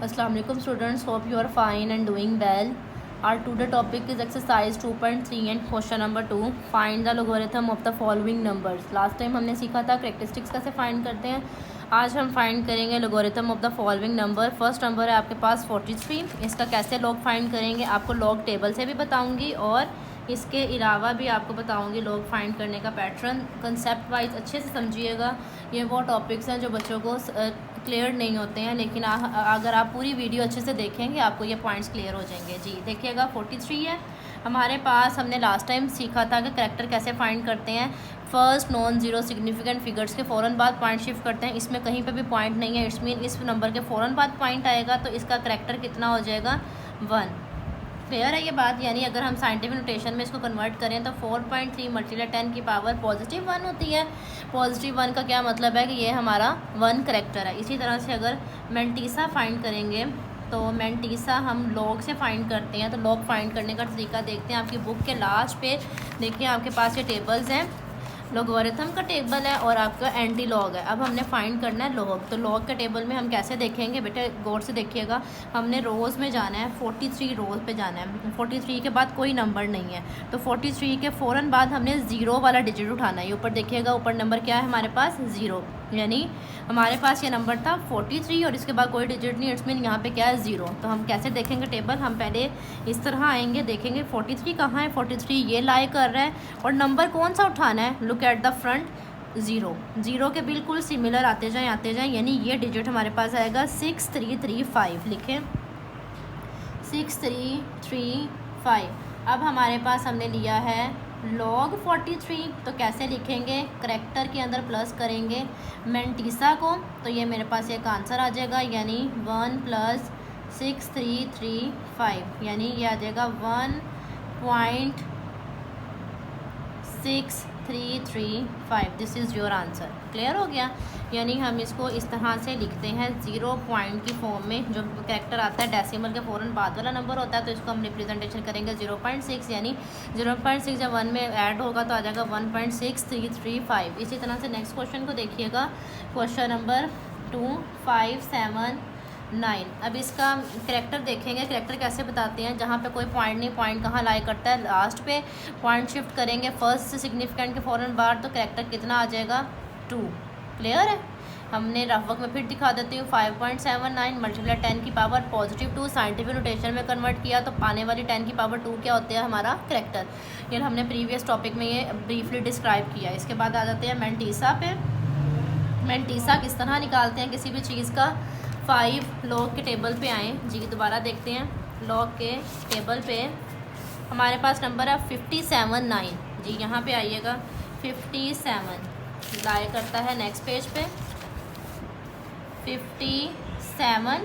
Assalamu alaikum students, hope you are fine and doing well. Our today topic is exercise 2.3 and question number 2. Find the logarithm of the following numbers. Last time हमने सीखा था characteristics कैसे find करते हैं. आज हम find करेंगे logarithm of the following number. First number है आपके पास 43. इसका कैसे log find करेंगे आपको log table से भी बताऊँगी और इसके अलावा भी आपको बताऊंगी लॉग फाइंड करने का पैटर्न. कंसेप्ट वाइज अच्छे से समझिएगा. ये वो टॉपिक्स हैं जो बच्चों को क्लियर नहीं होते हैं, लेकिन अगर आप पूरी वीडियो अच्छे से देखेंगे आपको ये पॉइंट्स क्लियर हो जाएंगे. जी देखिएगा 43 है हमारे पास. हमने लास्ट टाइम सीखा था कि करैक्टर कैसे फाइंड करते हैं. First non zero significant figures के फ़ौरन बाद पॉइंट शिफ्ट करते हैं. इसमें कहीं पे भी पॉइंट नहीं है. इट्स मीन इस नंबर के फ़ौरन बाद पॉइंट आएगा तो इसका करैक्टर कितना हो जाएगा 1. क्लियर है ये बात. यानी अगर हम साइंटिफिक नोटेशन में इसको कन्वर्ट करें तो 4.3 मल्टीप्लाई 10 की पावर पॉजिटिव 1 होती है. पॉजिटिव 1 का क्या मतलब है कि ये हमारा 1 करैक्टर है. इसी तरह से अगर मैंटीसा फाइंड करेंगे तो मैंटीसा हम लॉग से फाइंड करते हैं. तो लॉग फाइंड करने का तरीका देखते हैं. आपकी बुक के लास्ट पे देखिए आपके पास ये टेबल्स हैं. लॉगरिथम का टेबल है और आपका एंटी लॉग है. अब हमने फाइंड करना है लॉग. तो लॉग के टेबल में हम कैसे देखेंगे बेटे, गौर से देखिएगा. हमने रोज़ में जाना है. 43 रोज़ पे जाना है. 43 के बाद कोई नंबर नहीं है तो 43 के फ़ौरन बाद हमने ज़ीरो वाला डिजिट उठाना है. ऊपर देखिएगा, ऊपर नंबर क्या है हमारे पास 0. यानी हमारे पास ये नंबर था 43 और इसके बाद कोई डिजिट नहीं. इट्स मीन यहाँ पे क्या है 0. तो हम कैसे देखेंगे टेबल, हम पहले इस तरह आएंगे, देखेंगे 43 कहाँ है. 43 ये लाई कर रहा है और नंबर कौन सा उठाना है. लुक एट द फ्रंट 0 के बिल्कुल सिमिलर आते जाएं. यानी ये डिजिट हमारे पास आएगा 6335. लिखें 6335. अब हमारे पास हमने लिया है log 43. तो कैसे लिखेंगे, करैक्टर के अंदर प्लस करेंगे मैंटीसा को. तो ये मेरे पास एक आंसर आ जाएगा. यानी 1 + 6335 यानी ये आ जाएगा 1.6335. This is your answer. Clear हो गया. यानी हम इसको इस तरह से लिखते हैं 0 पॉइंट की फॉर्म में. जो कैरेक्टर आता है डेसिमल के फ़ौरन बाद वाला नंबर होता है तो इसको हम रिप्रेजेंटेशन करेंगे 0.6. यानी 0.6 जब 1 में ऐड होगा तो आ जाएगा 1.6335. इसी तरह से नेक्स्ट क्वेश्चन को देखिएगा. Question number 2 5 7 9. अब इसका करैक्टर देखेंगे. करैक्टर कैसे बताते हैं, जहाँ पे कोई पॉइंट नहीं, पॉइंट कहाँ लाई करता है लास्ट पे. पॉइंट शिफ्ट करेंगे फर्स्ट से सिग्निफिकेंट के फ़ौरन बाद तो करैक्टर कितना आ जाएगा 2. क्लियर है. हमने रफ वर्क में फिर दिखा देती हूँ. 5.79 मल्टीप्लाई 10 की पावर पॉजिटिव 2 साइंटिफिक नोटेशन में कन्वर्ट किया तो पाने वाली 10 की पावर 2 क्या होती है हमारा करैक्टर. ये हमने प्रीवियस टॉपिक में ये ब्रीफली डिस्क्राइब किया. इसके बाद आ जाते हैं मैंटीसा पे. मैंटीसा किस तरह निकालते हैं किसी भी चीज़ का. 5 लॉग के टेबल पे आएँ. जी दोबारा देखते हैं. लॉग के टेबल पे हमारे पास नंबर है 57.9. जी यहाँ पे आइएगा. 57 लाया करता है नेक्स्ट पेज पे 57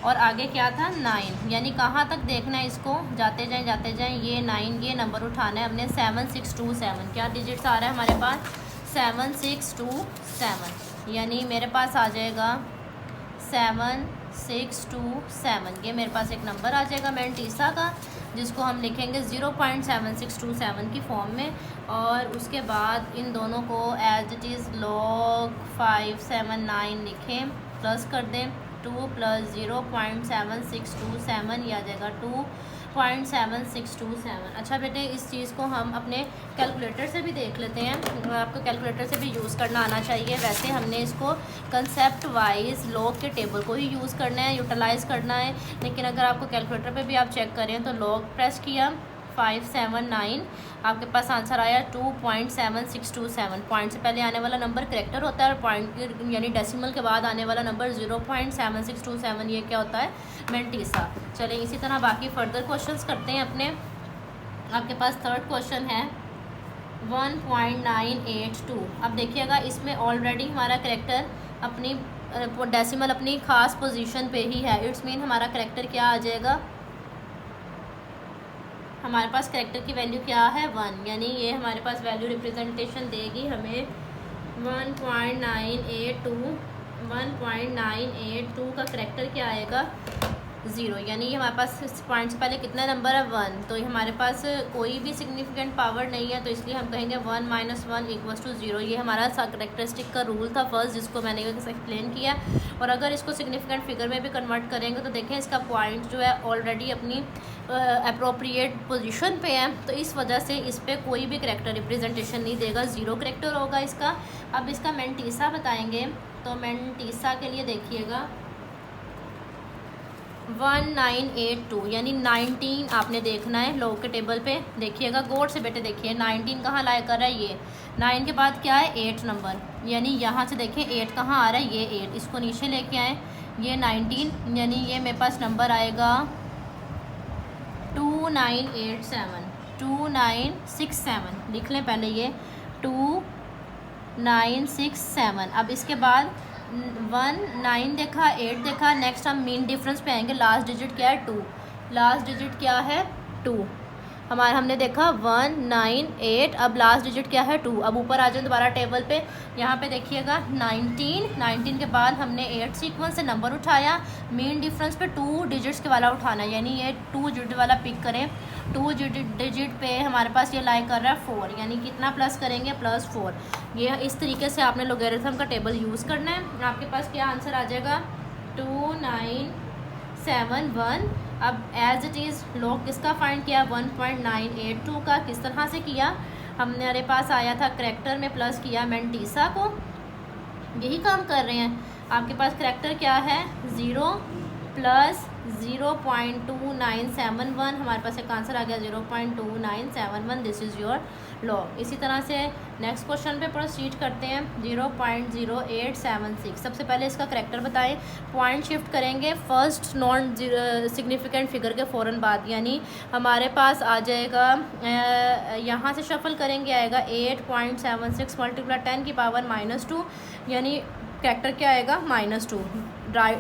और आगे क्या था 9. यानी कहाँ तक देखना है इसको, जाते जाएं. ये 9 ये नंबर उठाना है हमने. 7627 क्या डिजिट्स आ रहा है हमारे पास 7627. यानी मेरे पास आ जाएगा 7627. ये मेरे पास एक नंबर आ जाएगा मैंटीसा का जिसको हम लिखेंगे 0.7627 की फॉर्म में. और उसके बाद इन दोनों को एज इट इज़ log 579 लिखें, प्लस कर दें 2 + 0.7627 या आ जाएगा 2.7627. अच्छा बेटे इस चीज़ को हम अपने कैलकुलेटर से भी देख लेते हैं. आपको कैलकुलेटर से भी यूज़ करना आना चाहिए. वैसे हमने इसको कंसेप्ट वाइज लॉग के टेबल को ही यूज़ करना है, यूटिलाइज़ करना है. लेकिन अगर आपको कैलकुलेटर पे भी आप चेक करें तो लॉग प्रेस किया 579 आपके पास आंसर आया 2.7627. पॉइंट से पहले आने वाला नंबर करैक्टर होता है और पॉइंट यानी डेसिमल के बाद आने वाला नंबर 0.7627 ये क्या होता है मैंटीसा. चलें इसी तरह बाकी फर्दर क्वेश्चंस करते हैं अपने. आपके पास थर्ड क्वेश्चन है 1.982. अब देखिएगा इसमें ऑलरेडी हमारा करैक्टर अपनी डेसिमल अपनी ख़ास पोजीशन पे ही है. इट्स मीन हमारा करैक्टर क्या आ जाएगा, हमारे पास करैक्टर की वैल्यू क्या है 1. यानी ये हमारे पास वैल्यू रिप्रेजेंटेशन देगी हमें 1.982 का करैक्टर क्या आएगा ज़ीरो, यानी ये हमारे पास इस पॉइंट से पहले कितना नंबर है 1, तो ये हमारे पास कोई भी सिग्निफिकेंट पावर नहीं है, तो इसलिए हम कहेंगे 1 - 1 = 0। ये हमारा करेक्टरिस्टिक का रूल था फर्स्ट, जिसको मैंने एक्सप्लेन किया। और अगर इसको सिग्निफिकेंट फिगर में भी कन्वर्ट करेंगे तो देखें इसका पॉइंट जो है ऑलरेडी अपनी अप्रोप्रिएट पोजीशन पे है, तो इस वजह से इस पर कोई भी करेक्टर रिप्रेजेंटेशन नहीं देगा, ज़ीरो करेक्टर होगा इसका। अब इसका मेंटीसा बताएंगे, तो मेंटीसा के लिए देखिएगा 1982, यानी 19 आपने देखना है लॉग के टेबल पे। देखिएगा गौर से बेटे, देखिए 19 कहाँ लाया कर रहा है, ये 9 के बाद क्या है 8 नंबर, यानी यहाँ से देखें 8 कहाँ आ रहा है, ये 8, इसको नीचे लेके आए, ये 19, यानी ये मेरे पास नंबर आएगा 2987, 2967 लिख लें पहले, ये 2967। अब इसके बाद 1 9 देखा, 8 देखा, नेक्स्ट हम मीन डिफरेंस पे आएंगे। लास्ट डिजिट क्या है 2, लास्ट डिजिट क्या है 2, हमने देखा 1 9 8, अब लास्ट डिजिट क्या है 2। अब ऊपर आ जाए दोबारा टेबल पे, यहाँ पे देखिएगा 19 के बाद हमने 8 सीक्वेंस से नंबर उठाया, मीन डिफरेंस पे 2 डिजिट्स के वाला उठाना, यानी ये 2 डिजिट वाला पिक करें। 2 डिजिट पे हमारे पास ये लाई कर रहा है 4, यानी कितना प्लस करेंगे +4। ये इस तरीके से आपने लोगरिथम का टेबल यूज़ करना है। आपके पास क्या आंसर आ जाएगा 2971। अब एज इट इज़ लॉग किसका फाइंड किया 1.982 का, किस तरह से किया, हमारे पास आया था करेक्टर में प्लस किया मेंटीसा को, यही काम कर रहे हैं। आपके पास करेक्टर क्या है 0 + 0.2971, हमारे पास एक आंसर आ गया 0.2971, दिस इज़ योर लॉग। इसी तरह से नेक्स्ट क्वेश्चन पे प्रोसीड करते हैं 0.0876। सबसे पहले इसका करेक्टर बताएं, पॉइंट शिफ्ट करेंगे फर्स्ट नॉन सिग्निफिकेंट फिगर के फ़ौरन बाद, यानी हमारे पास आ जाएगा यहाँ से शफल करेंगे आएगा 8.76 × 10⁻², यानी करेक्टर क्या आएगा -2।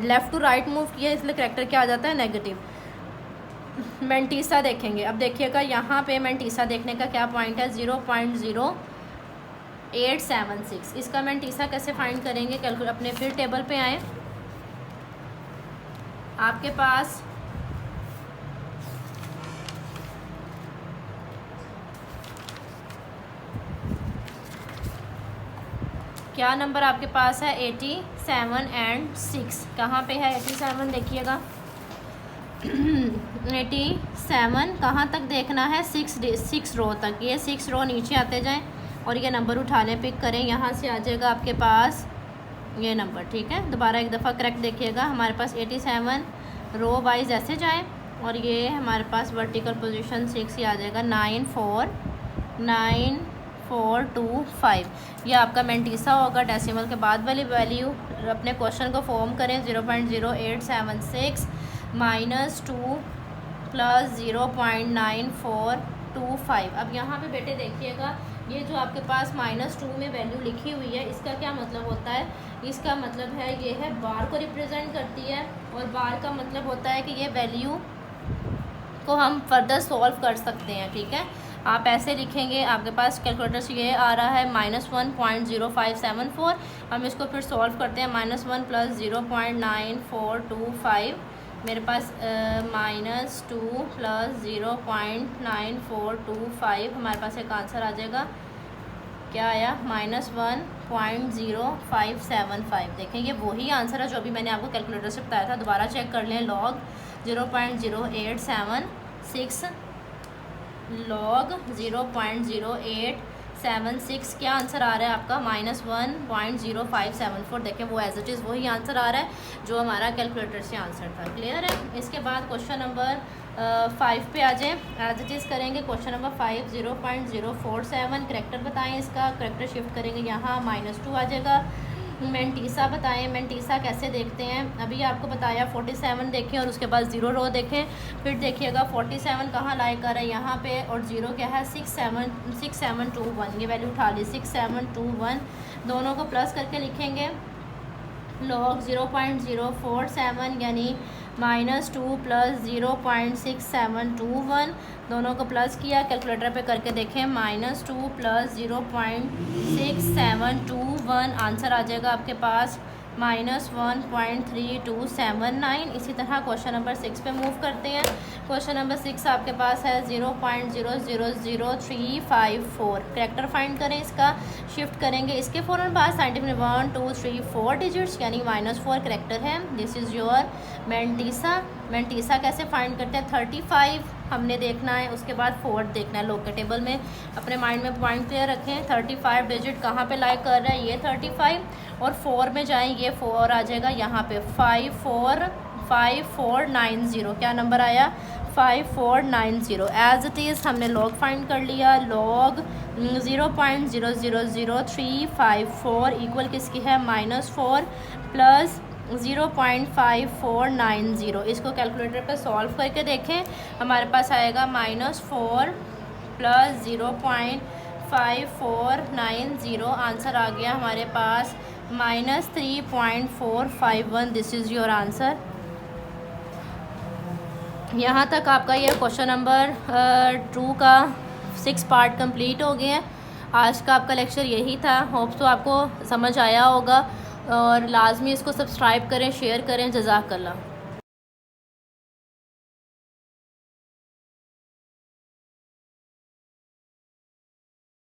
लेफ़्ट टू राइट मूव किया, इसलिए करेक्टर क्या आ जाता है नेगेटिव। मेंटीसा देखेंगे, अब देखिएगा यहाँ पे मेंटीसा देखने का क्या पॉइंट है 0.0876। इसका मेंटीसा कैसे फाइंड करेंगे, कैलकुलेट अपने फिर टेबल पे आए, आपके पास क्या नंबर आपके पास है 87 और 6, कहाँ पे है 87 देखिएगा 87 कहाँ तक देखना है 6 रो तक, ये 6 रो नीचे आते जाएं और ये नंबर उठा लें, पिक करें, यहाँ से आ जाएगा आपके पास ये नंबर, ठीक है। दोबारा एक दफ़ा करेक्ट देखिएगा, हमारे पास 87 रो वाइज ऐसे जाएं और ये हमारे पास वर्टिकल पोजीशन 6 ही आ जाएगा 9495। ये आपका मेंटीसा होगा। डेसिमल के बाद वाली वैल्यू अपने क्वेश्चन को फॉर्म करें 0.0876 -2 + 0.9425। अब यहाँ पे बेटे देखिएगा, ये जो आपके पास -2 में वैल्यू लिखी हुई है, इसका क्या मतलब होता है, इसका मतलब है ये है बार को रिप्रेजेंट करती है, और बार का मतलब होता है कि ये वैल्यू को हम फर्दर सॉल्व कर सकते हैं, ठीक है। आप ऐसे लिखेंगे, आपके पास कैलकुलेटर से ये आ रहा है -1.0574, हम इसको फिर सॉल्व करते हैं, -1 + 0.9425, मेरे पास -2 + 0.9425, हमारे पास एक आंसर आ जाएगा, क्या आया -1.0575। देखें ये वही आंसर है जो अभी मैंने आपको कैलकुलेटर से बताया था, दोबारा चेक कर लें, लॉग 0.0876 लॉग 0.0876 क्या आंसर आ रहा है आपका -1.0574। देखें वो एज इट इज़ वही आंसर आ रहा है जो हमारा कैलकुलेटर से आंसर था, क्लियर है। इसके बाद क्वेश्चन नंबर 5 पे आ जाएँ, एज इट इज़ करेंगे। क्वेश्चन नंबर 5 0.047 करेक्टर बताएं, इसका करेक्टर शिफ्ट करेंगे, यहाँ -2 आ जाएगा। मेंटीसा बताएं, मेंटीसा कैसे देखते हैं, अभी आपको बताया 47 देखें और उसके बाद 0 रो देखें, फिर देखिएगा 47 कहाँ लाई कर है यहाँ पे, और 0 क्या है 6721, ये वैल्यू उठा ली 6721, दोनों को प्लस करके लिखेंगे, लॉग 0.047 यानी -2 + 0.6721, दोनों को प्लस किया, कैलकुलेटर पे करके देखें, -2 + 0.6721, आंसर आ जाएगा आपके पास -1.3279। इसी तरह क्वेश्चन नंबर 6 पे मूव करते हैं। क्वेश्चन नंबर 6 आपके पास है 0.000354। करेक्टर फाइंड करें, इसका शिफ्ट करेंगे इसके फ़ौरन बाद साइंटिफिक 1 2 3 4 डिजिट्स यानी -4 करेक्टर है। This is your mantissa. Mantissa कैसे फाइंड करते हैं, 35 हमने देखना है, उसके बाद 4 देखना है। लोग के टेबल में अपने माइंड में पॉइंट क्लियर रखें। 35 डिजिट कहाँ पे लाइक कर रहा है, ये 35, और 4 में जाएं, ये 4 आ जाएगा यहाँ पे 5490। क्या नंबर आया, 5490। एज इट इज़ हमने लॉग फाइंड कर लिया। लॉग 0.000354 इक्वल किसकी है, -4 प्लस 0.5490। इसको कैलकुलेटर पर सॉल्व करके देखें, हमारे पास आएगा -4 प्लस 0.5490। आंसर आ गया हमारे पास -3.451। This is your answer. यहाँ तक आपका ये क्वेश्चन नंबर 2 का 6 पार्ट कंप्लीट हो गए हैं। आज का आपका लेक्चर यही था। होप्स तो आपको समझ आया होगा, और लाजमी इसको सब्सक्राइब करें, शेयर करें। जज़ाकल्लाह।